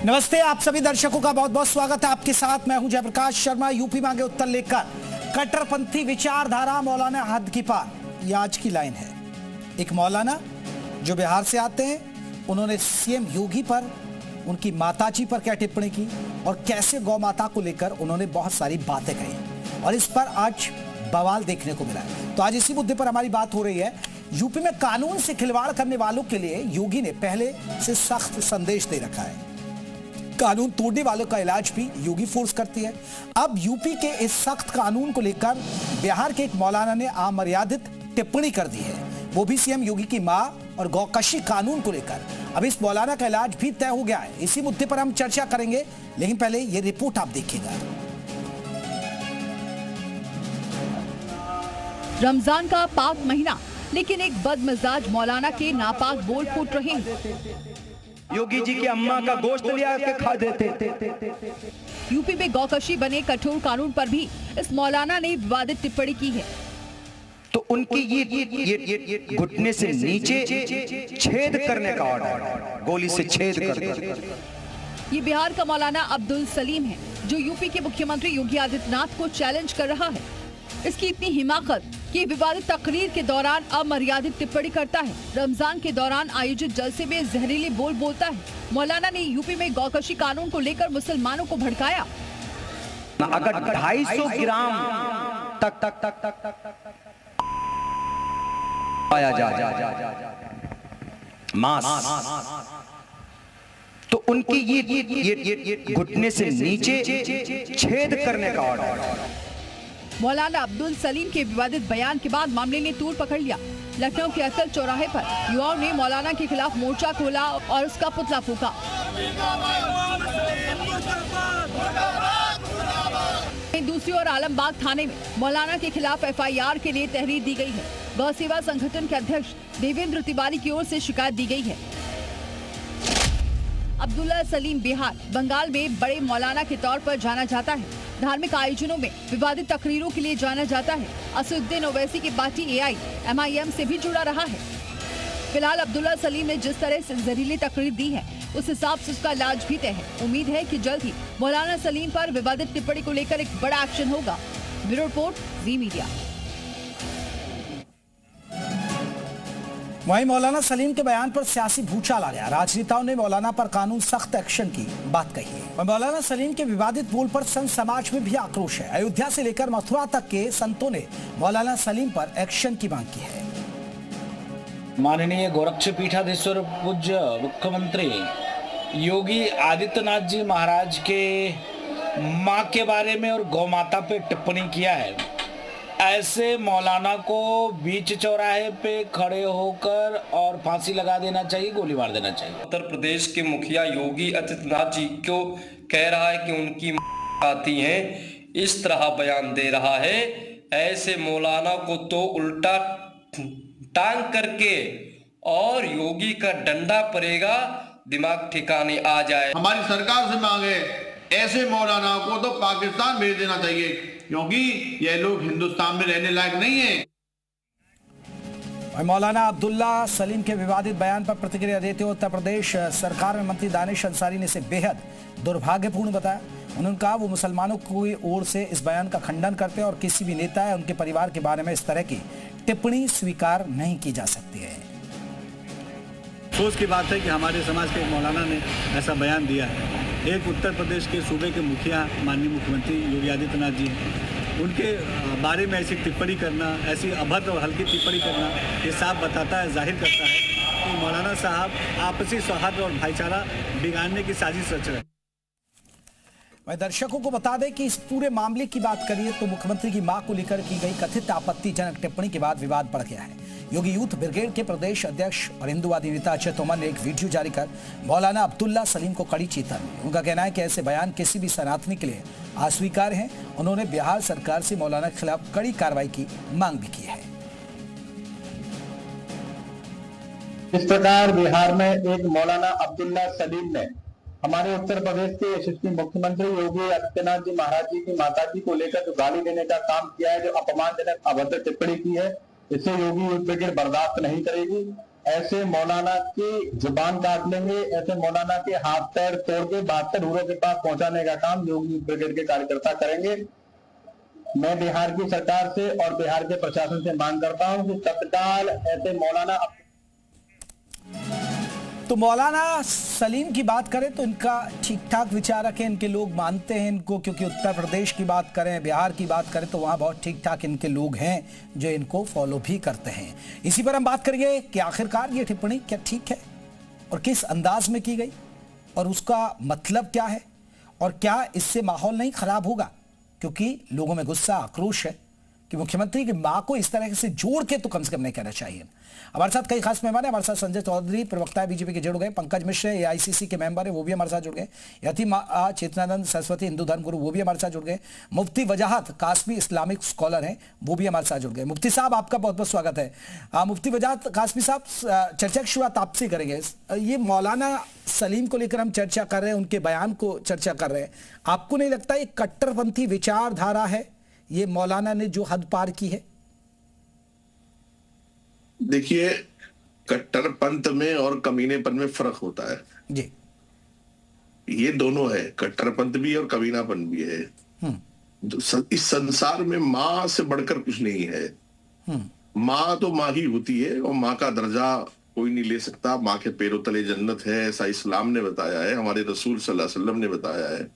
नमस्ते, आप सभी दर्शकों का बहुत बहुत स्वागत है। आपके साथ मैं हूं जयप्रकाश शर्मा। यूपी मांगे उत्तर लेकर कट्टरपंथी विचारधारा मौलाना हद की पार, यह आज की लाइन है। एक मौलाना जो बिहार से आते हैं, उन्होंने सीएम योगी पर, उनकी माताजी पर क्या टिप्पणी की और कैसे गौ माता को लेकर उन्होंने बहुत सारी बातें कही और इस पर आज बवाल देखने को मिला है। तो आज इसी मुद्दे पर हमारी बात हो रही है। यूपी में कानून से खिलवाड़ करने वालों के लिए योगी ने पहले से सख्त संदेश दे रखा है। कानून तोड़ने वालों का इलाज भी योगी फोर्स करती है। अब यूपी के इस सख्त कानून को लेकर बिहार के एक मौलाना ने अमर्यादित टिप्पणी कर दी है, वो भी सीएम योगी की मां और गौकशी कानून को लेकर। अब इस मौलाना का इलाज भी तय हो गया है। इसी मुद्दे पर हम चर्चा करेंगे, लेकिन पहले ये रिपोर्ट आप देखिएगा। रमजान का पाक महीना, लेकिन एक बदमिजाज मौलाना के नापाक बोल फूट रहे हैं। योगी जी की अम्मा का गोश्त लिया के खा देते। यूपी में गौकशी बने कठोर कानून पर भी इस मौलाना ने विवादित टिप्पणी की है। तो उनकी ये घुटने से नीचे छेद करने का ऑर्डर, गोली से छेद कर। ये बिहार का मौलाना अब्दुल सलीम है, जो यूपी के मुख्यमंत्री योगी आदित्यनाथ को चैलेंज कर रहा है। इसकी इतनी हिमाकत कि विवादित तकरीर के दौरान अमर्यादित टिप्पणी करता है, रमजान के दौरान आयोजित जलसे में जहरीले बोल बोलता है। मौलाना ने यूपी में गौकशी कानून को लेकर मुसलमानों को भड़काया। अगर 250 ग्राम तक पाया जा मांस, तो उनकी ये घुटने से नीचे छेद करने का ऑर्डर। मौलाना अब्दुल सलीम के विवादित बयान के बाद मामले ने तूल पकड़ लिया। लखनऊ के अटल चौराहे पर युवाओं ने मौलाना के खिलाफ मोर्चा खोला और उसका पुतला फूंका। दूसरी ओर आलमबाग थाने में मौलाना के खिलाफ FIR के लिए तहरीर दी गई है। गौ सेवा संगठन के अध्यक्ष देवेंद्र तिवारी की ओर से शिकायत दी गई है। अब्दुल्ला सलीम बिहार, बंगाल में बड़े मौलाना के तौर पर जाना जाता है। धार्मिक आयोजनों में विवादित तकरीरों के लिए जाना जाता है। असदुद्दीन ओवैसी की पार्टी AI MIM से भी जुड़ा रहा है। फिलहाल अब्दुल्ला सलीम ने जिस तरह से जहरीली तकरीर दी है, उस हिसाब से उसका इलाज भी तय है। उम्मीद है कि जल्द ही मौलाना सलीम पर विवादित टिप्पणी को लेकर एक बड़ा एक्शन होगा। ब्यूरो रिपोर्ट, जी मीडिया। वहीं मौलाना सलीम के बयान पर सियासी भूचाल आ गया। राजनेताओं ने मौलाना पर कानून सख्त एक्शन की बात कही है और मौलाना सलीम के विवादित बोल पर संत समाज में भी आक्रोश है। अयोध्या से लेकर मथुरा तक के संतों ने मौलाना सलीम पर एक्शन की मांग की है। माननीय गोरक्षपीठाधीश्वर पूज्य मुख्यमंत्री योगी आदित्यनाथ जी महाराज के मां के बारे में और गौ माता पे टिप्पणी किया है। ऐसे मौलाना को बीच चौराहे पे खड़े होकर और फांसी लगा देना चाहिए, गोली मार देना चाहिए। उत्तर प्रदेश के मुखिया योगी आदित्यनाथ जी को कह रहा है कि उनकी आती हैं, इस तरह बयान दे रहा है। ऐसे मौलाना को तो उल्टा टांग करके और योगी का डंडा पड़ेगा, दिमाग ठिकाने आ जाए। हमारी सरकार से मांगे, ऐसे मौलाना को तो पाकिस्तान भेज देना चाहिए, क्योंकि ये लोग हिंदुस्तान में रहने लायक नहीं है। मौलाना अब्दुल्ला सलीम के विवादित बयान पर प्रतिक्रिया देते हुए उत्तर प्रदेश सरकार में मंत्री दानिश अंसारी ने इसे बेहद दुर्भाग्यपूर्ण बताया। उन्होंने कहा वो मुसलमानों की ओर से इस बयान का खंडन करते हैं और किसी भी नेता या उनके परिवार के बारे में इस तरह की टिप्पणी स्वीकार नहीं की जा सकती है। अफसोस की बात है कि हमारे समाज के मौलाना ने ऐसा बयान दिया है। एक उत्तर प्रदेश के सूबे के मुखिया माननीय मुख्यमंत्री योगी आदित्यनाथ जी, उनके बारे में ऐसी टिप्पणी करना, ऐसी अभद्र और हल्की टिप्पणी करना, ये साफ बताता है, जाहिर करता है कि मौलाना साहब आपसी सौहार्द और भाईचारा बिगाड़ने की साजिश रच रहे हैं। मैं दर्शकों को बता दें कि इस पूरे मामले की बात करिए तो मुख्यमंत्री की मां को लेकर की गई कथित आपत्तिजनक टिप्पणी के बाद विवाद बढ़ गया है। योगी यूथ ब्रिगेड के प्रदेश अध्यक्ष और हिंदुवादी नेता अजय तोमर ने एक वीडियो जारी कर मौलाना अब्दुल्ला सलीम को कड़ी चेतावनी। उनका कहना है कि ऐसे बयान किसी भी सनातनी के लिए अस्वीकार हैं। उन्होंने बिहार सरकार से मौलाना के खिलाफ कड़ी कार्रवाई की मांग भी की है। इस प्रकार बिहार में एक मौलाना अब्दुल्ला सलीम ने हमारे उत्तर प्रदेश के यशस्वी मुख्यमंत्री योगी आदित्यनाथ जी महाराज जी की माता जी को लेकर जो गाली देने का काम किया है, जो अपमानजनक अभद्र टिप्पणी की है, इससे योगी यूथ ब्रिगेड बर्दाश्त नहीं करेगी। ऐसे मौलाना की जुबान काट लेंगे, ऐसे मौलाना के हाथ पैर तोड़ के 72 हुरों के पास पहुंचाने का काम योगी ब्रिगेड के कार्यकर्ता करेंगे। मैं बिहार की सरकार से और बिहार के प्रशासन से मांग करता हूं कि तत्काल ऐसे मौलाना। तो मौलाना सलीम की बात करें तो इनका ठीक ठाक विचारक है, इनके लोग मानते हैं इनको, क्योंकि उत्तर प्रदेश की बात करें, बिहार की बात करें तो वहाँ बहुत ठीक ठाक इनके लोग हैं जो इनको फॉलो भी करते हैं। इसी पर हम बात करेंगे कि आखिरकार ये टिप्पणी क्या ठीक है और किस अंदाज में की गई और उसका मतलब क्या है और क्या इससे माहौल नहीं खराब होगा, क्योंकि लोगों में गुस्सा आक्रोश है कि मुख्यमंत्री की मां को इस तरह से जोड़ के तो कम से कम नहीं कहना चाहिए। हमारे साथ कई खास मेहमान हैं। हमारे साथ संजय चौधरी प्रवक्ता है बीजेपी के जुड़ गए, पंकज मिश्र एआईसीसी के मेंबर है वो भी हमारे साथ जुड़ गए, यतीम चेतनानंद सरस्वती हिंदू धर्म गुरु वो भी हमारे साथ जुड़ गए, मुफ्ती वजाहत कासमी इस्लामिक स्कॉलर हैं वो भी हमारे साथ जुड़ गए। मुफ्ती साहब आपका बहुत बहुत स्वागत है। मुफ्ती वजाहत कासमी साहब, चर्चा की शुरुआत आपसे करेंगे। ये मौलाना सलीम को लेकर हम चर्चा कर रहे हैं, उनके बयान को चर्चा कर रहे हैं, आपको नहीं लगता ये कट्टरपंथी विचारधारा है ये मौलाना ने जो हद पार की है? देखिए, कट्टरपंथ में और कमीनेपन में फर्क होता है जी। ये दोनों है, कट्टरपंथ भी और कमीनापन भी है। इस संसार में माँ से बढ़कर कुछ नहीं है। माँ तो माँ ही होती है और माँ का दर्जा कोई नहीं ले सकता। माँ के पैरों तले जन्नत है, ऐसा इस्लाम ने बताया है, हमारे रसूल सल्लल्लाहु अलैहि वसल्लम ने बताया है।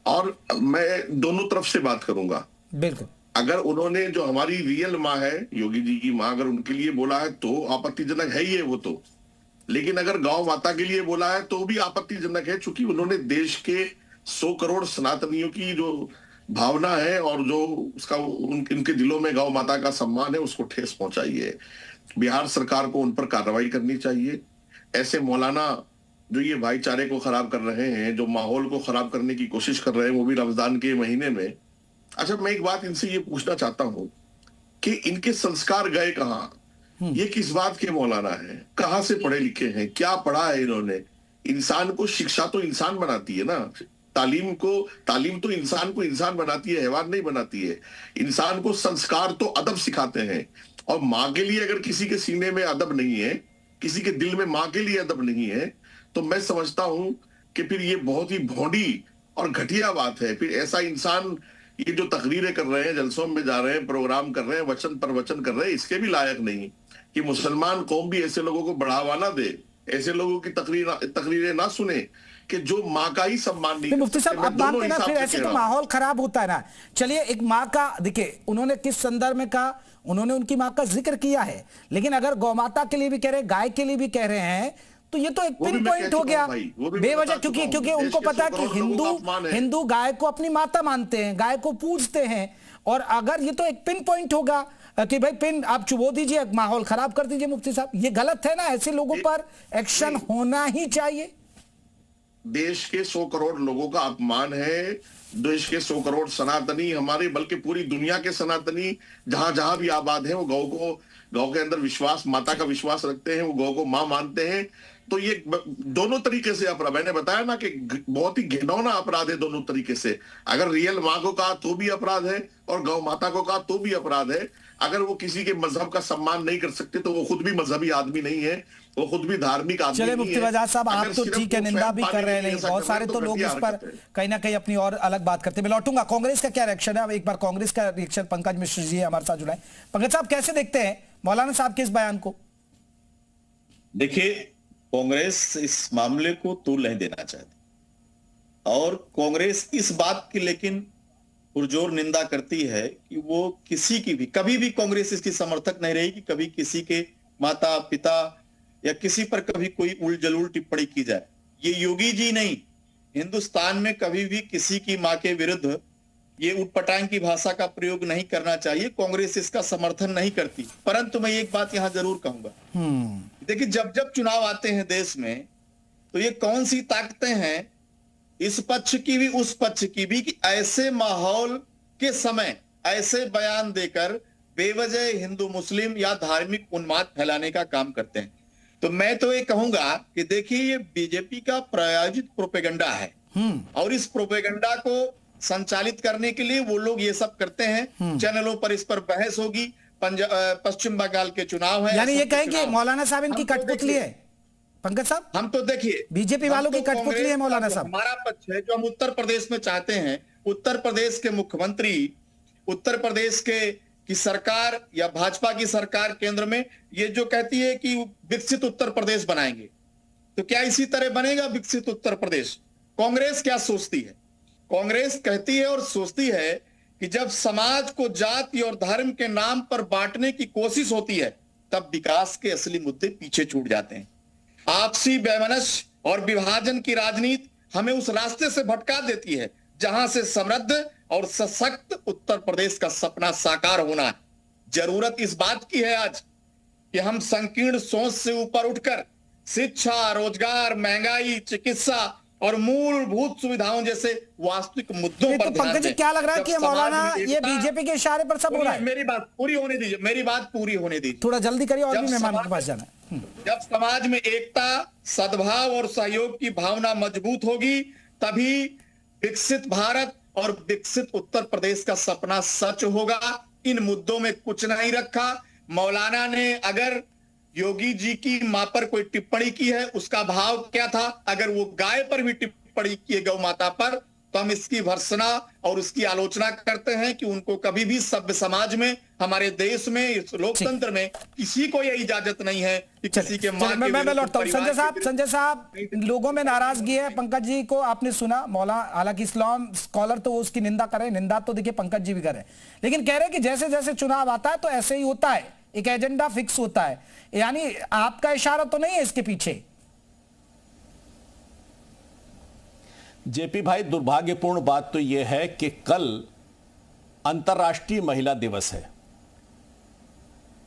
और मैं दोनों तरफ से बात करूंगा। बिल्कुल, अगर उन्होंने जो हमारी रियल माँ है, योगी जी की माँ, अगर उनके लिए बोला है तो आपत्तिजनक है ही है वो तो, लेकिन अगर गौ माता के लिए बोला है तो भी आपत्तिजनक है, चूंकि उन्होंने देश के 100 करोड़ सनातनियों की जो भावना है और जो उसका उनके दिलों में गौ माता का सम्मान है उसको ठेस पहुंचाई है। बिहार सरकार को उन पर कार्रवाई करनी चाहिए। ऐसे मौलाना जो ये भाईचारे को खराब कर रहे हैं, जो माहौल को खराब करने की कोशिश कर रहे हैं, वो भी रमजान के महीने में। अच्छा, मैं एक बात इनसे ये पूछना चाहता हूं कि इनके संस्कार गए कहां? ये किस बात के मौलाना हैं? कहां से पढ़े लिखे हैं? क्या पढ़ा है इन्होंने? इंसान को शिक्षा तो इंसान बनाती है ना, तालीम तो इंसान को इंसान बनाती है, हैवान नहीं बनाती है। इंसान को संस्कार तो अदब सिखाते हैं, और माँ के लिए अगर किसी के सीने में अदब नहीं है, किसी के दिल में माँ के लिए अदब नहीं है, तो मैं समझता हूं कि फिर ये बहुत ही भोंडी और घटिया बात है। फिर ऐसा इंसान ये जो तकरीरें कर रहे हैं, जलसों में जा रहे हैं, प्रोग्राम कर रहे हैं, वचन पर वचन कर रहे हैं, इसके भी लायक नहीं कि मुसलमान कौम भी ऐसे लोगों को बढ़ावा ना दे, ऐसे लोगों की तकरीरें ना सुने कि जो माँ का ही सम्मान नहीं। मुफ्ती साहब, आप मानते ना फिर ऐसे तो माहौल खराब होता है ना। चलिए, एक माँ का देखिए उन्होंने किस संदर्भ में कहा, उन्होंने उनकी माँ का जिक्र किया है, लेकिन अगर गौमाता के लिए भी कह रहे हैं, गाय के लिए भी कह रहे हैं, तो ये तो एक पिन पॉइंट हो गया बेवजह, क्योंकि उनको पता है कि हिंदू गाय को अपनी माता मानते हैं, गाय को पूजते हैं, और अगर ये तो एक पिन पॉइंट होगा कि भाई पिन आप चुबो दीजिए, माहौल खराब कर दीजिए। मुफ्ती साहब, ये गलत है ना? ऐसे लोगों पर एक्शन होना ही चाहिए। देश के 100 करोड़ लोगों का अपमान है। देश के 100 करोड़ सनातनी, हमारे बल्कि पूरी दुनिया के सनातनी जहां जहां भी आबाद हैं, वो गौ के अंदर विश्वास, माता का विश्वास रखते हैं, वो गौ को मां मानते हैं। तो ये दोनों तरीके से अपराध, मैंने बताया ना कि बहुत ही घिनौना अपराध है दोनों तरीके से। अगर रियल माँ को कहा तो भी अपराध है और गौ माता को कहा तो भी अपराध है। अगर वो किसी के मजहब का सम्मान नहीं कर सकते तो वो खुद भी मजहबी आदमी नहीं है, वो खुद भी धार्मिक आदमी नहीं है। मुफ्ती वजाहत साहब, आप तो ठीक है, निंदा भी कर रहे हैं, बहुत सारे तो लोग इस पर कहीं ना कहीं अपनी और अलग बात करते हैं। मैं लौटूंगा, कांग्रेस का क्या रिएक्शन है? अब एक बार कांग्रेस का रिएक्शन पंकज मिश्र जी हमारे साथ जुड़े। पंकज साहब, कैसे देखते हैं मौलाना साहब के इस बयान को? देखिए, कांग्रेस इस मामले को तूल नहीं देना चाहती और कांग्रेस इस बात की लेकिन पुरजोर निंदा करती है कि वो किसी की भी, कभी भी कांग्रेस इसकी समर्थक नहीं रही कि कभी किसी के माता पिता या किसी पर कभी कोई उलझुल टिप्पणी की जाए। ये योगी जी नहीं, हिंदुस्तान में कभी भी किसी की मां के विरुद्ध ये उटपटांग की भाषा का प्रयोग नहीं करना चाहिए। कांग्रेस इसका समर्थन नहीं करती, परंतु मैं एक बात यहां जरूर कहूंगा, देखिए जब जब चुनाव आते हैं देश में, तो ये कौन सी ताकतें हैं, इस पक्ष की भी उस पक्ष की भी, कि ऐसे माहौल के समय ऐसे बयान देकर बेवजह हिंदू मुस्लिम या धार्मिक उन्माद फैलाने का काम करते हैं। तो मैं तो ये कहूंगा कि देखिए, ये बीजेपी का प्रायोजित प्रोपेगेंडा है और इस प्रोपेगेंडा को संचालित करने के लिए वो लोग ये सब करते हैं। चैनलों पर इस पर बहस होगी, पश्चिम बंगाल के चुनाव है। यानी ये कहें कि मौलाना साहब इनकी कठपुतली है पंकज साहब? हम तो देखिए बीजेपी वालों की कठपुतली है मौलाना साहब। हमारा पक्ष है जो हम उत्तर प्रदेश में चाहते हैं। उत्तर प्रदेश के मुख्यमंत्री, उत्तर प्रदेश की सरकार या भाजपा की सरकार केंद्र में ये जो कहती है कि विकसित उत्तर प्रदेश बनाएंगे, तो क्या इसी तरह बनेगा विकसित उत्तर प्रदेश? कांग्रेस क्या सोचती है? कांग्रेस कहती है और सोचती है कि जब समाज को जाति और धर्म के नाम पर बांटने की कोशिश होती है तब विकास के असली मुद्दे पीछे छूट जाते हैं। आपसी वैमनस्य और विभाजन की राजनीति हमें उस रास्ते से भटका देती है जहां से समृद्ध और सशक्त उत्तर प्रदेश का सपना साकार होना है। जरूरत इस बात की है आज कि हम संकीर्ण सोच से ऊपर उठकर शिक्षा, रोजगार, महंगाई, चिकित्सा और मूलभूत सुविधाओं जैसे वास्तविक मुद्दों पर ध्यान दें। क्या लग रहा है कि मौलाना ये बीजेपी के इशारे पर सब हो रहा है? मेरी बात पूरी होने दीजिए, मेरी बात पूरी होने दीजिए, थोड़ा जल्दी करिए और भी मेहमान के पास जाना है। जब समाज में एकता, सद्भाव और सहयोग की भावना मजबूत होगी तभी विकसित भारत और विकसित उत्तर प्रदेश का सपना सच होगा। इन मुद्दों में कुछ नहीं रखा। मौलाना ने अगर योगी जी की मां पर कोई टिप्पणी की है, उसका भाव क्या था? अगर वो गाय पर भी टिप्पणी की है, गौ माता पर, तो हम इसकी भर्त्सना और उसकी आलोचना करते हैं कि उनको कभी भी सभ्य समाज में, हमारे देश में, इस लोकतंत्र में किसी को यह इजाजत नहीं है कि किसी के मां के मैं लौटता हूं। संजय साहब, लोगों में नाराजगी है। पंकज जी को आपने सुना, मौलाना हालांकि इस्लाम स्कॉलर तो उसकी निंदा करें, निंदा तो देखिए पंकज जी भी करें, लेकिन कह रहे हैं कि जैसे जैसे चुनाव आता है तो ऐसे ही होता है, एक एजेंडा फिक्स होता है। यानी आपका इशारा तो नहीं है इसके पीछे? जेपी भाई, दुर्भाग्यपूर्ण बात तो यह है कि कल अंतर्राष्ट्रीय महिला दिवस है।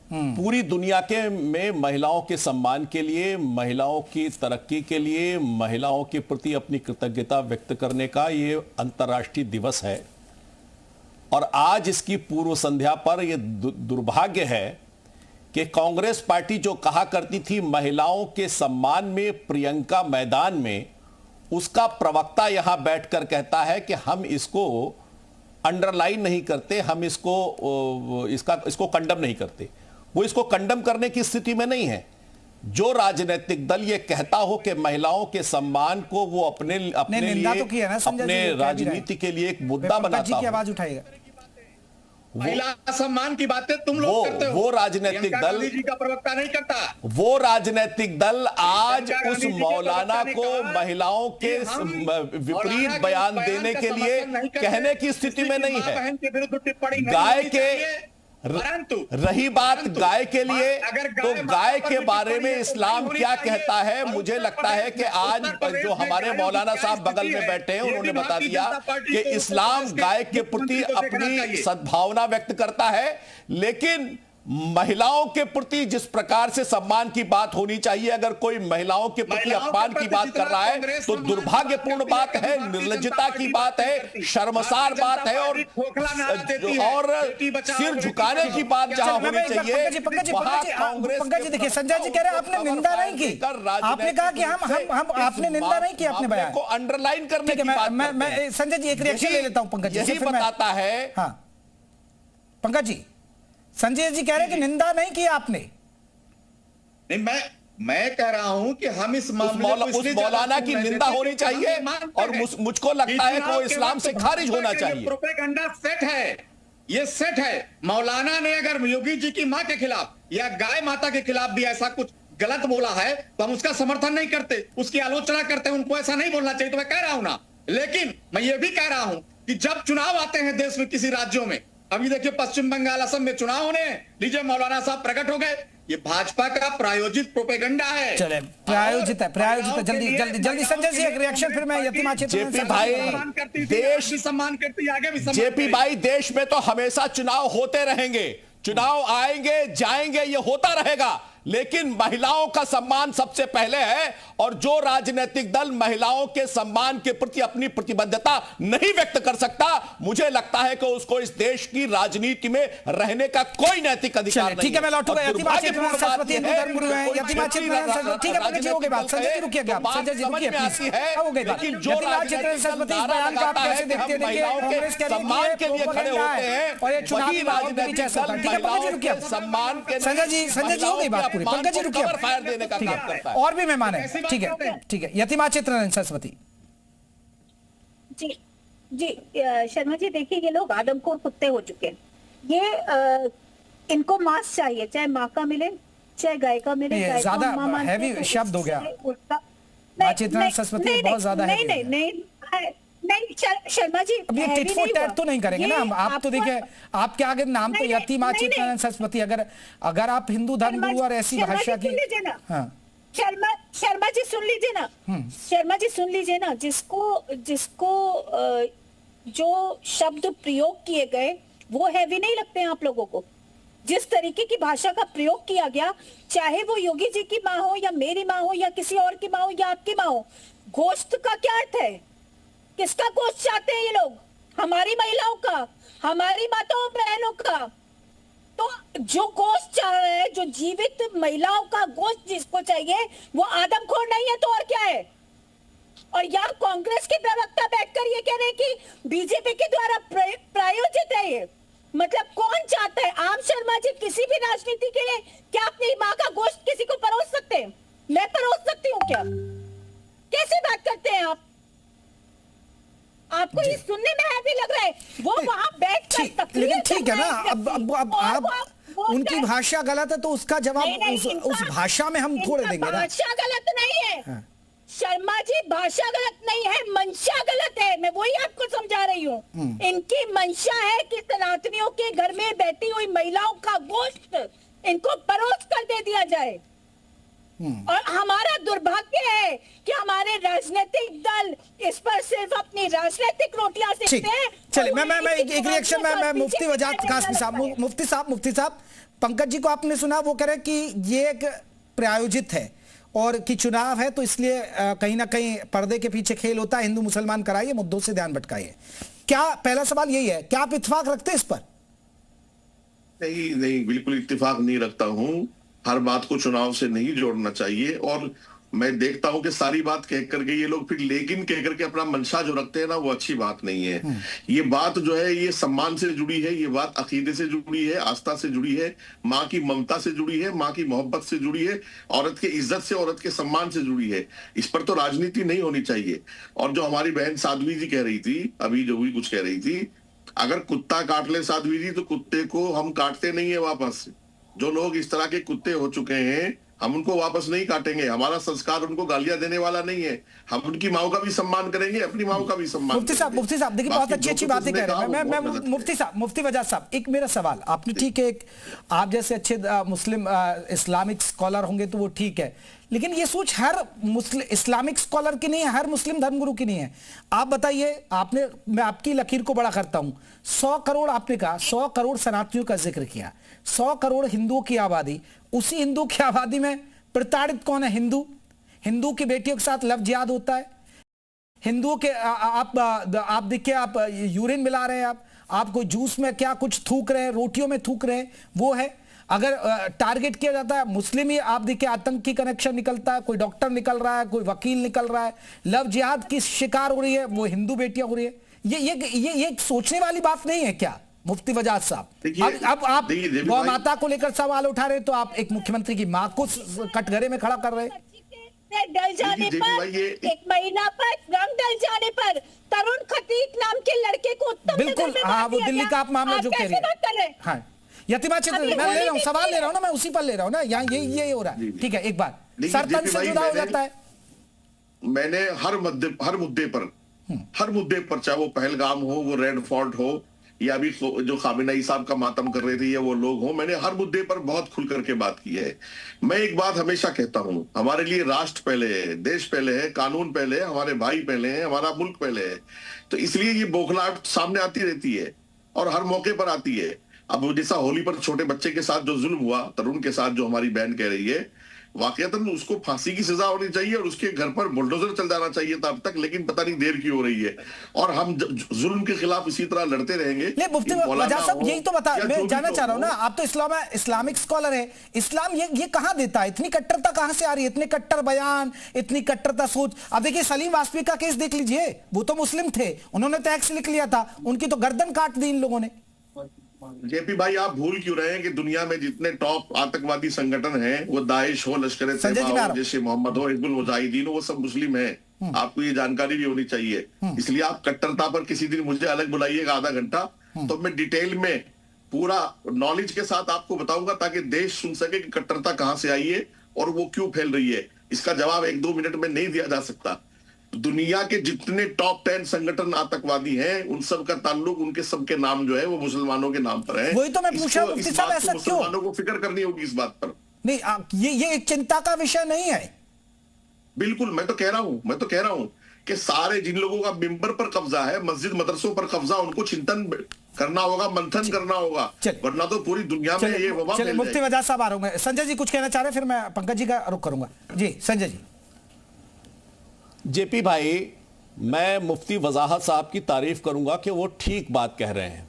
पूरी दुनिया में महिलाओं के सम्मान के लिए, महिलाओं की तरक्की के लिए, महिलाओं के प्रति अपनी कृतज्ञता व्यक्त करने का ये अंतर्राष्ट्रीय दिवस है। और आज इसकी पूर्व संध्या पर यह दुर्भाग्य है कि कांग्रेस पार्टी जो कहा करती थी महिलाओं के सम्मान में प्रियंका मैदान में, उसका प्रवक्ता यहां बैठकर कहता है कि हम इसको अंडरलाइन नहीं करते, हम इसको कंडम नहीं करते। वो इसको कंडम करने की स्थिति में नहीं है। जो राजनीतिक दल ये कहता हो कि महिलाओं के सम्मान को वो अपने लिए, अपने राजनीति के लिए एक मुद्दा बनाता हो, आवाज उठाएगा। महिला सम्मान की बातें तुम लोग करते हो, वो राजनीतिक दल जी का प्रवक्ता नहीं करता। वो राजनीतिक दल आज उस मौलाना को महिलाओं के विपरीत बयान देने के लिए कहने की स्थिति में नहीं है। गाय के रही बात गाय के लिए, तो गाय के बारे में इस्लाम क्या कहता है? मुझे लगता है कि आज जो हमारे मौलाना साहब बगल में बैठे हैं उन्होंने बता दिया कि इस्लाम गाय के प्रति अपनी सद्भावना व्यक्त करता है, लेकिन महिलाओं के प्रति जिस प्रकार से सम्मान की बात होनी चाहिए, अगर कोई महिलाओं के प्रति अपमान की बात कर रहा है तो दुर्भाग्यपूर्ण बात है, निर्लज्जता की बात है, शर्मसार बात है, और सिर झुकाने की बात जहां होनी चाहिए वहां कांग्रेस। पंकज जी देखिए, संजय जी कह रहे हैं आपने निंदा नहीं की, आपने कहा कि हम आपने निंदा नहीं की अपने बयान को अंडरलाइन करने की बात। मैं संजय जी एक रिएक्शन ले लेता हूं पंकज जी। यही बताता है। हाँ पंकज जी, संजय जी कह रहे हैं कि निंदा नहीं की आपने। नहीं, मैं कह रहा हूं कि हम इस मामले उस मौलाना की निंदा होनी चाहिए और मुझको लगता है कि वो इस्लाम से खारिज होना चाहिए। प्रोपेगेंडा सेट है, ये सेट है। मौलाना ने अगर योगी जी की मां के खिलाफ या गाय माता के खिलाफ भी ऐसा कुछ गलत बोला है तो हम उसका समर्थन नहीं करते, उसकी आलोचना करते हैं। उनको ऐसा नहीं बोलना चाहिए, तो मैं कह रहा हूं ना। लेकिन मैं ये भी कह रहा हूं कि जब चुनाव आते हैं देश में किसी राज्यों में, अभी देखिए पश्चिम बंगाल, असम में चुनाव होने, लीजिए मौलाना साहब प्रकट हो गए। ये भाजपा का प्रायोजित प्रोपेगेंडा है। चले, प्रायोजित है। जल्दी संजय जी एक रिएक्शन, फिर मैं यतीमा जेपी भाई, देश सम्मान करती है, आगे भी सम्मान। जेपी भाई, देश में तो हमेशा चुनाव होते रहेंगे, चुनाव आएंगे जाएंगे, ये होता रहेगा, लेकिन महिलाओं का सम्मान सबसे पहले है, और जो राजनीतिक दल महिलाओं के सम्मान के प्रति अपनी प्रतिबद्धता नहीं व्यक्त कर सकता, मुझे लगता है कि उसको इस देश की राजनीति में रहने का कोई नैतिक अधिकार नहीं। ठीक है, मैं लौटूंगा। यतिमा चित्ररंजन सरस्वती हिंदू धर्मगुरु हैं। यतिमा चित्ररंजन सरस्वती, ठीक है पंकज जी, हो गई बात। संजय जी रुकिए, क्या संजय जी रुकिए प्लीज, हो गई बात। यतिमा चित्ररंजन सरस्वती इस बयान को आप कैसे देखते हैं? कांग्रेस के सम्मान के लिए खड़े होते हैं और ये चुनावी राजनीतिक चल, ठीक है पंकज जी रुकिए, सम्मान के संजय जी हो गई बात पूरी। पंकज जी रुकिए, फायर देने का काम करता है। और भी मेहमान है, ठीक है ठीक है। यतिमा चित्ररंजन सरस्वती जी जी, शर्मा जी देखिए, ये लोग आदमखोर कुत्ते हो चुके हैं। ये इनको मांस चाहिए, चाहे माँ का मिले चाहे गाय का मिले। ज्यादा हैवी शब्द हो गया चित्ररंजन सरस्वती, बहुत ज्यादा है। नहीं शर्मा जी, अब ये टिट फॉर टैट तो नहीं करेंगे ना हम। आप तो देखिए, आपके आगे नाम तो यतिमा चित्ररंजन सरस्वती, अगर आप हिंदू धर्मगुरु और ऐसी भाषा की, हाँ शर्मा जी सुन लीजिए ना, शर्मा जी सुन लीजिए ना, जिसको जो शब्द प्रयोग किए गए वो हैवी नहीं लगते हैं आप लोगों को? जिस तरीके की भाषा का प्रयोग किया गया, चाहे वो योगी जी की माँ हो या मेरी माँ हो या किसी और की माँ हो या आपकी माँ हो, गोश्त का क्या अर्थ है? किसका गोश्त चाहते हैं ये लोग? हमारी महिलाओं का, हमारी माताओं बहनों का। तो जो गोश्त चाह रहे हैं, जो जीवित महिलाओं का गोश्त जिसको चाहिए, वो आदमखोर नहीं है तो और क्या है? और यहाँ कांग्रेस के प्रवक्ता बैठकर ये कह रहे हैं कि बीजेपी के द्वारा प्रायोजित है ये। मतलब कौन चाहता है? आम शर्मा जी किसी भी राजनीति के लिए क्या अपनी माँ का गोश्त किसी को परोस सकते हैं? मैं परोस सकती हूँ क्या? कैसे बात करते हैं आप? आपको ये सुनने में हैवी लग रहा है, वो वहां बैठ कर, लेकिन ठीक है ना, अब आप उनकी भाषा गलत है तो उसका जवाब उस भाषा में हम थोड़े देंगे ना। भाषा गलत नहीं है शर्मा जी, भाषा गलत नहीं है, मंशा गलत है। मैं वही आपको समझा रही हूँ। इनकी मंशा है कि सनातनियों के घर में बैठी हुई महिलाओं का गोश्त इनको परोस कर दे दिया जाए। और हमारा दुर्भाग्य है कि हमारे राजनीतिक दल इस पर सिर्फ अपनी राजनीतिक रोटियां सेकते हैं। चलिए, मैं एक रिएक्शन में मुफ्ती वजाहत कासमी साहब, मुफ्ती साहब, पंकज जी को आपने सुना, वो कह रहे कि ये एक प्रायोजित है और कि चुनाव है तो इसलिए कहीं ना कहीं पर्दे के पीछे खेल होता है, हिंदू मुसलमान कराइए, मुद्दों से ध्यान भटकाइए। क्या, पहला सवाल यही है, क्या आप इत्तेफाक रखते हैं इस पर? नहीं, बिल्कुल इत्तेफाक नहीं रखता हूं। हर बात को चुनाव से नहीं जोड़ना चाहिए। और मैं देखता हूं कि सारी बात कह करके ये लोग फिर लेकिन कह करके अपना मंशा जो रखते हैं ना, वो अच्छी बात नहीं है। ये बात जो है, ये सम्मान से जुड़ी है, ये बात अकीदे से जुड़ी है, आस्था से जुड़ी है, माँ की ममता से जुड़ी है, माँ की मोहब्बत से जुड़ी है, औरत के इज्जत से, औरत के सम्मान से जुड़ी है। इस पर तो राजनीति नहीं होनी चाहिए। और जो हमारी बहन साध्वी जी कह रही थी, अभी जो भी कुछ कह रही थी, अगर कुत्ता काट ले साध्वी जी, तो कुत्ते को हम काटते नहीं है वापस। जो लोग इस तरह के कुत्ते हो चुके हैं, हम उनको वापस नहीं काटेंगे। हमारा संस्कार उनको गालियां देने वाला नहीं है। हम उनकी माओ का भी सम्मान करेंगे, अपनी माओ का भी सम्मान। मुफ्ती साहब देखिए, बहुत अच्छी बातें कह रहे हैं। मैं मुफ्ती वजाहत साहब, एक मेरा सवाल, आपने ठीक है, आप जैसे अच्छे मुस्लिम इस्लामिक स्कॉलर होंगे तो वो ठीक है, लेकिन ये सोच हर इस्लामिक स्कॉलर की नहीं है, हर मुस्लिम धर्मगुरु की नहीं है। आप बताइए, मैं आपकी लकीर को बड़ा करता हूं, 100 करोड़ आपने कहा, 100 करोड़ सनातनियों का जिक्र किया, 100 करोड़ हिंदुओं की आबादी, उसी हिंदू की आबादी में प्रताड़ित कौन है? हिंदू की बेटियों के साथ लव जिहाद होता है। हिंदुओं के आप देखिए, आप यूरिन मिला रहे हैं, आप कोई जूस में क्या कुछ थूक रहे हैं, रोटियों में थूक रहे हैं, वो है। अगर टारगेट किया जाता है मुस्लिम ही, आप देखिए आतंक की कनेक्शन निकलता है, कोई डॉक्टर निकल रहा है, कोई वकील निकल रहा है, लव जिहाद की शिकार हो रही है, वो हिंदू बेटियां हो रही है। ये सोचने वाली बात नहीं है क्या मुफ्ती वजाहत साहब? अब आप गौ माता को लेकर सवाल उठा रहे, तो आप एक मुख्यमंत्री की मां को कटघरे में खड़ा कर रहे हैं। डल जाने पर, एक महीना पर, रंग डल जाने पर तरुण खतीक नाम के लड़के को बिल्कुल, हाँ, वो दिल्ली का आप मामला जो कह रही है, हाँ, यतिमा चित्ररंजन, मैं ले रहा हूँ, सवाल ले रहा हूँ ना, मैं उसी पर ले रहा हूँ ना, यहाँ ये हो रहा है। ठीक है, एक बार सरतन से जुदा हो जाता है। मैंने हर मुद्दे पर, चाहे वो पहलगाम हो, वो रेड फोर्ट हो, या अभी जो खामेनेई साहब का मातम कर रहे थे या वो लोग हो, मैंने हर मुद्दे पर बहुत खुल करके बात की है। मैं एक बात हमेशा कहता हूं, हमारे लिए राष्ट्र पहले है, देश पहले है, कानून पहले है, हमारे भाई पहले हैं, हमारा मुल्क पहले है। तो इसलिए ये बौखलाहट सामने आती रहती है और हर मौके पर आती है। अब जैसा होली पर छोटे बच्चे के साथ जो जुल्म हुआ, तरुण के साथ जो हमारी बहन कह रही है, वाकईतन उसको फांसी की सजा होनी चाहिए और उसके घर पर बुलडोजर चल जाना चाहिए था अब तक, लेकिन पता नहीं देर क्यों हो रही है। और हम जुल्म के खिलाफ इसी तरह लड़ते रहेंगे। ले मुफ्ती वजह साहब यही तो बता, मैं जानना चाह रहा हूं ना, आप तो इस्लामिक स्कॉलर है, इस्लाम ये कहां देता है? इतनी कट्टरता कहां से आ रही है? इतने कट्टर बयान, इतनी कट्टरता सोच। अब देखिए सलीम वाजपेयी का केस देख लीजिए, वो तो मुस्लिम थे, उन्होंने तो एक्स लिख लिया था, उनकी तो गर्दन काट दी इन लोगों ने। जेपी भाई, आप भूल क्यों रहे हैं कि दुनिया में जितने टॉप आतंकवादी संगठन हैं, वो दाइश हो, लश्कर तैयबा हो, जैसे मोहम्मद हो, हिजबुल मुजाहिदीन हो, वो सब मुस्लिम हैं। आपको ये जानकारी भी होनी चाहिए। इसलिए आप कट्टरता पर किसी दिन मुझे अलग बुलाइएगा आधा घंटा, तो मैं डिटेल में पूरा नॉलेज के साथ आपको बताऊंगा, ताकि देश सुन सके कि कट्टरता कहां से आई है और वो क्यों फैल रही है। इसका जवाब 1-2 मिनट में नहीं दिया जा सकता। दुनिया के जितने टॉप 10 संगठन आतंकवादी हैं, उन सब का ताल्लुक, उनके सबके नाम जो है वो मुसलमानों के नाम पर है। वही तो मैं पूछा मुफ्ती साहब, ऐसा क्यों? मुसलमानों को फिक्र करनी होगी इस बात पर। नहीं, ये एक चिंता का विषय नहीं है। बिल्कुल, मैं तो कह रहा हूं कि सारे जिन लोगों का मिंबर पर कब्जा है, मस्जिद मदरसों पर कब्जा, उनको चिंतन करना होगा, मंथन करना होगा, वरना तो पूरी दुनिया में ये वबा फैल जाएगी। मुफ्ती वजह साहब आ रहा हूं। संजय जी कुछ कहना चाह रहे हैं, फिर मैं पंकज जी का रुख करूंगा। जी संजय जी। जेपी भाई, मैं मुफ्ती वजाहत साहब की तारीफ करूंगा कि वो ठीक बात कह रहे हैं,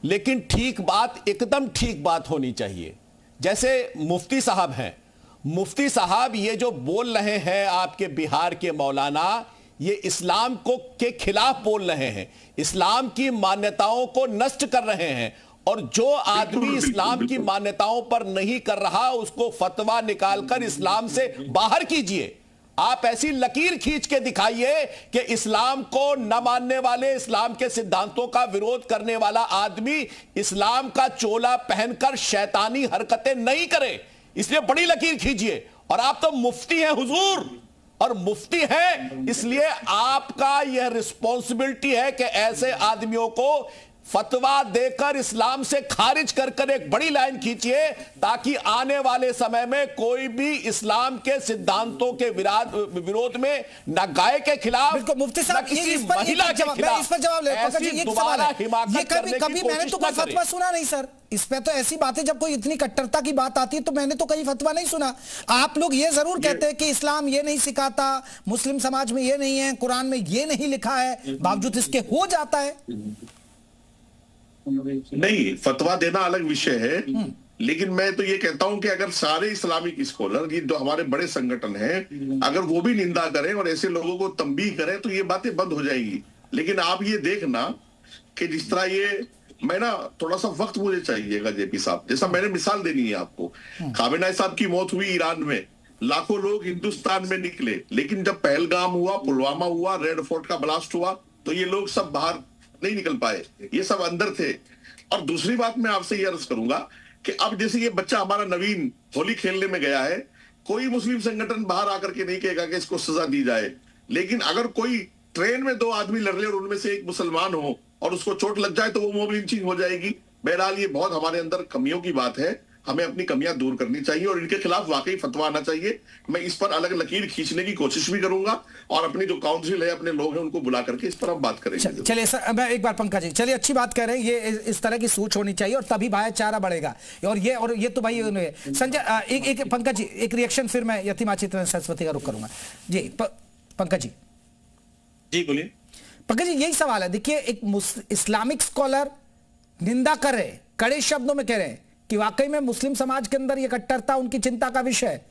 लेकिन ठीक बात एकदम ठीक बात होनी चाहिए। जैसे मुफ्ती साहब हैं, मुफ्ती साहब ये जो बोल रहे हैं आपके बिहार के मौलाना, ये इस्लाम को के खिलाफ बोल रहे हैं, इस्लाम की मान्यताओं को नष्ट कर रहे हैं। और जो आदमी इस्लाम की मान्यताओं पर नहीं कर रहा, उसको फतवा निकालकर इस्लाम से बाहर कीजिए। आप ऐसी लकीर खींच के दिखाइए कि इस्लाम को न मानने वाले, इस्लाम के सिद्धांतों का विरोध करने वाला आदमी इस्लाम का चोला पहनकर शैतानी हरकतें नहीं करे। इसलिए बड़ी लकीर खींचिए। और आप तो मुफ्ती हैं हुजूर, और मुफ्ती हैं, इसलिए आपका यह रिस्पॉन्सिबिलिटी है कि ऐसे आदमियों को फतवा देकर इस्लाम से खारिज कर एक बड़ी लाइन खींचिए, ताकि आने वाले समय में कोई भी इस्लाम के सिद्धांतों के विरोध में न गाय के खिलाफ, मुफ्ती साहब इस पर जवाब ले। ये कभी मैंने तो कोई फतवा सुना नहीं सर, इस पे तो ऐसी बातें, जब कोई इतनी कट्टरता की बात आती है तो मैंने तो कहीं फतवा नहीं सुना। आप लोग ये जरूर कहते हैं कि इस्लाम ये नहीं सिखाता, मुस्लिम समाज में ये नहीं है, कुरान में ये नहीं लिखा है, बावजूद इसके हो जाता है। नहीं, फतवा देना अलग विषय है, लेकिन मैं तो ये कहता हूं कि अगर सारे इस्लामिक स्कॉलर, ये जो हमारे बड़े संगठन हैं, अगर वो भी निंदा करें और ऐसे लोगों को तंबीह करें, तो ये बातें बंद हो जाएंगी। लेकिन आप ये देखना कि जिस तरह ये, मैं ना थोड़ा सा वक्त मुझे चाहिएगा जेपी साहब, जैसा मैंने मिसाल देनी है आपको। खामेनेई साहब की मौत हुई ईरान में, लाखों लोग हिंदुस्तान में निकले, लेकिन जब पहलगाम हुआ, पुलवामा हुआ, रेड फोर्ट का ब्लास्ट हुआ, तो ये लोग सब बाहर नहीं निकल पाए, ये सब अंदर थे। और दूसरी बात मैं आपसे ये अर्ज करूंगा कि अब जैसे ये बच्चा हमारा नवीन होली खेलने में गया है, कोई मुस्लिम संगठन बाहर आकर के नहीं कहेगा कि इसको सजा दी जाए। लेकिन अगर कोई ट्रेन में 2 आदमी लड़ रहे और उनमें से एक मुसलमान हो और उसको चोट लग जाए, तो वो मॉब लिंचिंग हो जाएगी। बहरहाल ये बहुत हमारे अंदर कमियों की बात है, हमें अपनी कमियां दूर करनी चाहिए और इनके खिलाफ वाकई फतवा आना चाहिए। मैं इस पर अलग लकीर खींचने की कोशिश भी करूंगा और अपनी जो काउंसिल है, अपने लोग हैं, उनको बुला करके इस पर हम बात करेंगे। चलिए सर, मैं एक बार पंकज जी, चलिए अच्छी बात कह रहे हैं, ये इस तरह की सोच होनी चाहिए और तभी भाईचारा बढ़ेगा। और ये तो भाई संजय, एक पंकज जी एक रिएक्शन, फिर मैं यतीमा चित्रन सरस्वती का रुख करूंगा। जी पंकज जी। जी बोलिए। पंकज जी यही सवाल है, देखिए एक इस्लामिक स्कॉलर निंदा कर रहे, कड़े शब्दों में कह रहे हैं कि वाकई में मुस्लिम समाज के अंदर यह कट्टरता उनकी चिंता का विषय है,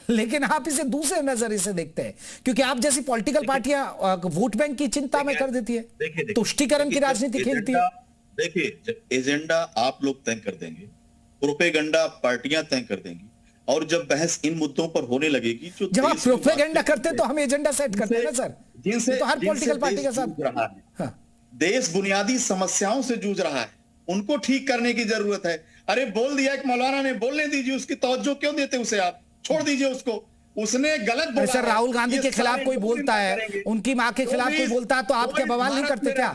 लेकिन आप इसे दूसरे नजरिए से देखते हैं, क्योंकि आप जैसी पॉलिटिकल पार्टियां वोट बैंक की चिंता में कर देती है, तुष्टीकरण की राजनीति खेलती है। देखिए, एजेंडा आप लोग तय कर देंगे, प्रोपेगेंडा पार्टियां तय कर देंगी, और जब बहस इन मुद्दों पर होने लगेगी, जो जब आप प्रोपेगेंडा करते हैं तो हम एजेंडा सेट करते हैं ना सर, जिनसे तो हर पॉलिटिकल पार्टी के साथ रहा है। देश बुनियादी समस्याओं से जूझ रहा है, उनको ठीक करने की जरूरत है। अरे बोल दिया कि मौलाना ने, बोलने दीजिए, उसकी तवज्जो क्यों देते उसे, आप छोड़ दीजिए उसको, उसने गलत बोला। सर राहुल गांधी के खिलाफ कोई बोलता है, उनकी मां के खिलाफ कोई बोलता है, तो आप क्या बवाल नहीं करते? क्या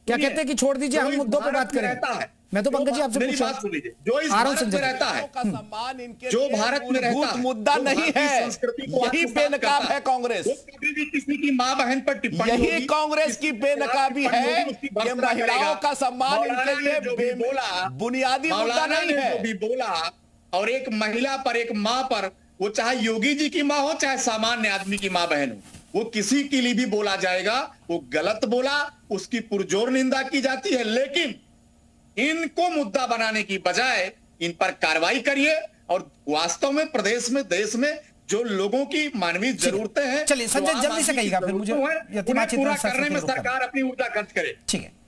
कहते हैं कि छोड़ दीजिए, हम मुद्दों पर बात करें। मैं तो पंकज जी आपसे मेरी पूछ रहा बात सुन लीजिए, हूं। जो इस आराम भारत से में समझिए। रहता है, का सम्मान इनके जो लिए भारत में रहता मूलभूत है, मुद्दा जो नहीं भारतीय है, संस्कृति को यही आत्मसात बेनकाब करता है कांग्रेस। वो कभी भी किसी की माँ बहन पर टिप्पणी यही होगी, कांग्रेस की बेनकाबी है कि महिलाओं का सम्मान इनके लिए बुनियादी मुद्दा नहीं है। जो भी बोला, और एक महिला पर, एक माँ पर, वो चाहे योगी जी की माँ हो चाहे सामान्य आदमी की माँ बहन हो, वो किसी के लिए भी बोला जाएगा, वो गलत बोला, उसकी पुरजोर निंदा की जाती है। लेकिन इनको मुद्दा बनाने की बजाय इन पर कार्रवाई करिए, और वास्तव में प्रदेश में, देश में जो लोगों की मानवीय जरूरतें हैं, चलिए संजय जल्दी से कहिएगा, फिर मुझे उन्हें पूरा करने में सरकार अपनी ऊर्जा खर्च करे। ठीक है।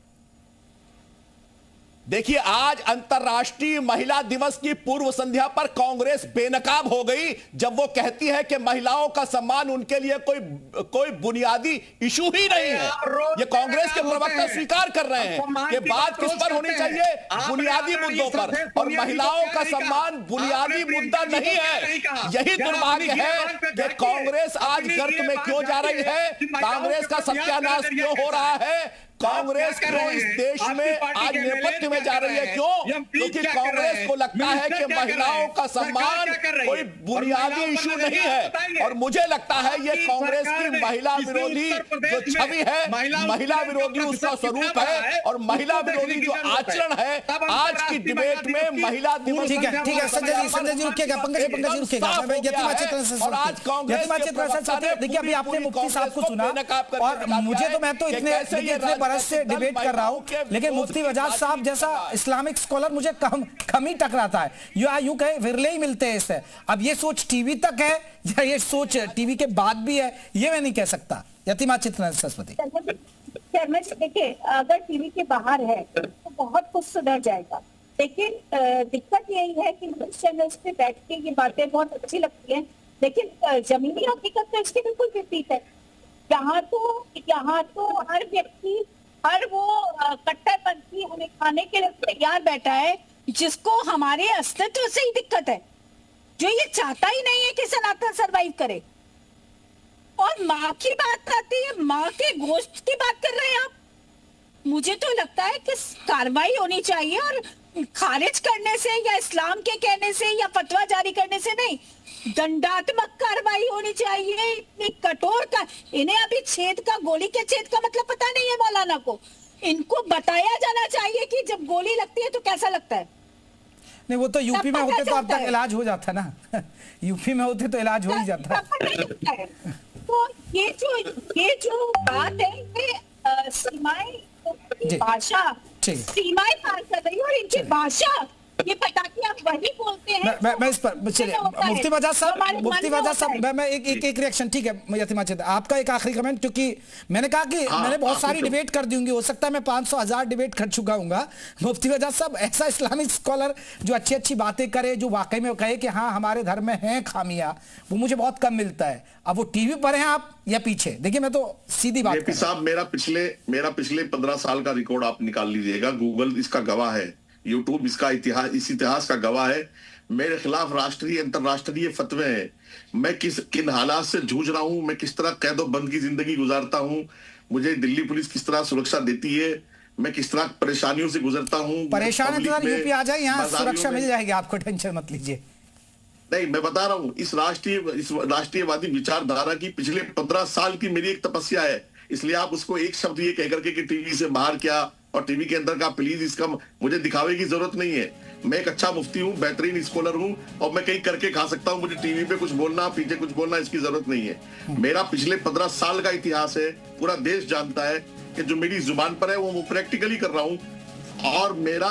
देखिए, आज अंतर्राष्ट्रीय महिला दिवस की पूर्व संध्या पर कांग्रेस बेनकाब हो गई जब वो कहती है कि महिलाओं का सम्मान उनके लिए कोई बुनियादी इशू ही नहीं है। ये कांग्रेस के प्रवक्ता स्वीकार कर रहे हैं कि बात किस पर होनी चाहिए, बुनियादी मुद्दों पर, और महिलाओं का सम्मान बुनियादी मुद्दा नहीं है। यही दुर्भाग्य है कि कांग्रेस आज गर्त में क्यों जा रही है, कांग्रेस का सत्यानाश क्यों हो रहा है, कांग्रेस क्यों इस देश में आज नेपथ्य में जा रही है, क्यों? क्योंकि कांग्रेस को लगता है कि महिलाओं का सम्मान कोई बुनियादी इशू नहीं है। और मुझे लगता है ये कांग्रेस की महिला विरोधी जो छवि है, महिला विरोधी उसका स्वरूप है, और महिला विरोधी जो आचरण है आज की डिबेट में महिला दिवस। ठीक है संजय जी रुकिएगा, पंकज जी रुकिएगा। देखिए, अभी आपने मुफ्ती साहब को सुना, और मैं तो इतने बरस से डिबेट कर रहा हूं, लेकिन मुफ्ती वजाद साहब जैसा इस्लामिक स्कॉलर मुझे कम ही टकराता है। यूं कहे विरले ही मिलते हैं इससे। अब ये सोच टीवी तक है या ये सोच टीवी के बाद भी है, ये मैं नहीं कह सकता। यतिमा चित्तरंजन सरस्वती। शर्मा जी देखिए, अगर टीवी के बाहर है तो बहुत कुछ सुधर जाएगा, लेकिन दिक्कत यही है कि न्यूज चैनल्स पे बैठ के ये बातें बहुत अच्छी लगती हैं, लेकिन जमीनी हकीकत तो इसके बिल्कुल विपरीत है। यहाँ तो हर व्यक्ति, हर वो कट्टरपंथी हमें खाने के लिए तैयार बैठा है जिसको हमारे अस्तित्व से ही दिक्कत है, जो ये चाहता ही नहीं है कि सनातन सरवाइव करे। और माँ की बात आती है, माँ के गोश्त की बात कर रहे हैं आप। मुझे तो लगता है कि कार्रवाई होनी चाहिए, और खारिज करने से या इस्लाम के कहने से या फतवा जारी करने से नहीं, दंडात्मक कार्रवाई होनी चाहिए। इतनी कठोर का, इन्हें अभी छेद का, गोली के छेद का मतलब पता नहीं है मौलाना को। इनको बताया जाना चाहिए कि जब गोली लगती है तो कैसा लगता है। नहीं, वो तो यूपी में होते तो अब तक इलाज हो जाता ना। यूपी में होते तो इलाज हो ही जाता। तो ये जो बात है, ये सीमाएं, भाषा सीमाएं पार कर रही है, और इनकी भाषा ये पता कि आप वही बोलते हैं। मैं इस पर चलिए, मुफ्ती वजाद साहब, मैं एक रिएक्शन। ठीक है यतिमा चित्तरंजन, आपका एक आखिरी कमेंट, क्योंकि मैंने कहा कि मैंने बहुत सारी डिबेट कर दी होंगी, हो सकता है मैं 500,000 डिबेट कर चुका हूँगा। मुफ्ती वजाद साहब, ऐसा इस्लामिक स्कॉलर जो अच्छी बातें करे, जो वाकई में कहे कि हाँ हमारे धर्म में हैं खामियां, वो मुझे बहुत कम मिलता है। अब वो टीवी पर हैं आप या पीछे, देखिए मैं तो सीधी बात साहब, मेरा पिछले 15 साल का रिकॉर्ड आप निकाल लीजिएगा, गूगल इसका गवाह है, यूट्यूब इसका इतिहास का गवाह है। मेरे खिलाफ राष्ट्रीय अंतरराष्ट्रीय फतवे हैं, मैं किन हालात से जूझ रहा हूं, मैं किस तरह कैदो बंद की जिंदगी गुजारता हूं, मुझे दिल्ली पुलिस किस तरह सुरक्षा देती है, मैं किस तरह परेशानियों से गुजरता हूं। परेशानी तो यूपी आ जाए, यहाँ सुरक्षा मिल जाएगी आपको, टेंशन मत लीजिए। नहीं, मैं बता रहा हूं, इस राष्ट्रीयवादी विचारधारा की पिछले 15 साल की मेरी एक तपस्या है। इसलिए आप उसको एक शब्द ये कहकर के कि टीवी से बाहर क्या और टीवी के अंदर का, प्लीज इसका मुझे दिखावे की जरूरत नहीं है। मैं एक अच्छा मुफ्ती हूँ, बेहतरीन स्कॉलर हूँ, और मैं कहीं करके खा सकता हूँ। मुझे टीवी पे कुछ बोलना, पीछे कुछ बोलना, इसकी जरूरत नहीं है। मेरा पिछले 15 साल का इतिहास है, पूरा देश जानता है कि जो मेरी जुबान पर है वो प्रैक्टिकली कर रहा हूँ, और मेरा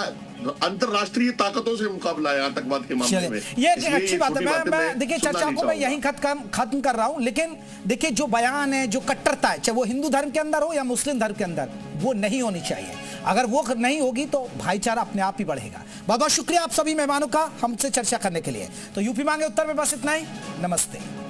अंतरराष्ट्रीय ताकतों से मुकाबला है आतंकवाद के मामले में। ये अच्छी बात है। मैं देखिए चर्चा को मैं यहीं खत्म कर रहा हूं, लेकिन देखिए जो बयान है, जो कट्टरता है, चाहे वो हिंदू धर्म के अंदर हो या मुस्लिम धर्म के अंदर, वो नहीं होनी चाहिए। अगर वो नहीं होगी तो भाईचारा अपने आप ही बढ़ेगा। बहुत बहुत शुक्रिया आप सभी मेहमानों का हमसे चर्चा करने के लिए। तो यूपी मांगे उत्तर में बस इतना ही। नमस्ते।